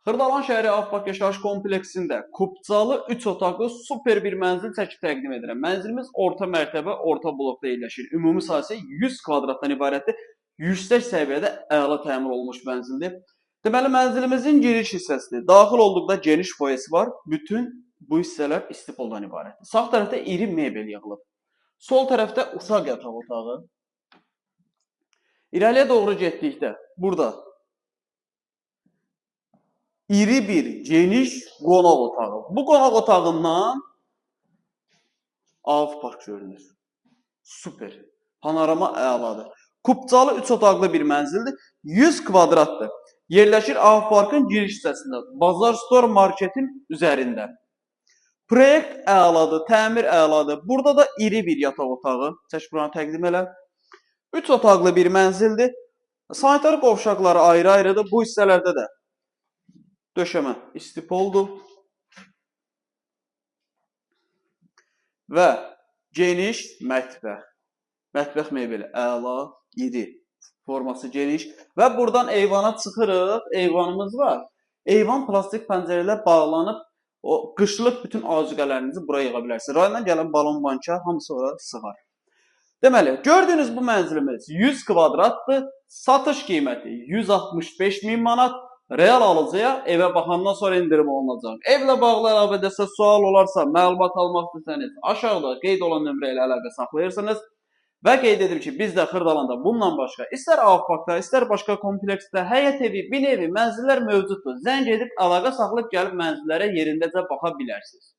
Xırdalan şəhəri Ağbak yaşayış kompleksində kubcalı 3 otaqlı super bir mənzil çəkib təqdim edirəm. Mənzilimiz orta mərtəbə, orta blokda yerləşir. Ümumi sahəsi 100 kvadratdan ibarətdir. Yüksək səviyyədə əla təmir olunmuş mənzildir. Deməli, mənzilimizin giriş hissəsidir. Daxil olduqda geniş foyesi var. Bütün bu hissələr istipoldan ibarətdir. Sağ tərəfdə iri mebel yığılıb. Sol tərəfdə uşaq yataq otağı. İrəliyə doğru getdikdə burada iri bir geniş qonaq otağı. Bu qonaq otağından Ağpark görünür. Super. Panorama əladır. Kubcalı 3 otaqlı bir mənzildir. 100 kvadratdır. Yerləşir Ağparkın giriş hissəsində. Bazar Store marketin üzərində. Proyekt əladır, təmir əladır. Burada da iri bir yataq otağı. Çək buranı təqdim elə. 3 otaqlı bir mənzildir. Sanitar qovşaqları ayrı-ayrıdır. Bu hissələrdə də döşəmə istipoldur və geniş mətbəx. Mətbəx mebeli əla, iri, forması geniş və buradan eyvana çıxırıq. Eyvanımız var. Eyvan plastik pəncərələ bağlanıb o qışlıq bütün azuqələrinizi buraya yığa bilərsiniz. Rayondan gələn balon bankar hamısı ora sığar. Deməli, gördüyünüz bu mənzilimiz 100 kvadratdır. Satış qiyməti 165 min manat. Real alıcıya evə baxandan sonra indirim olunacaq. Evlə bağlı əlavədəsə sual olarsa, məlumat almaq istəsəniz, aşağıda qeyd olan nömrə ilə əlaqə saxlayırsınız. Və qeyd edim ki, bizdə Xırdalanda bundan başqa, istər Ağparkda, istər başqa kompleksdə, həyət evi, bin evi, mənzillər mövcuddur. Zəng edib əlaqə saxlayıb gəlib mənzillərə yerindəcə baxa bilərsiniz.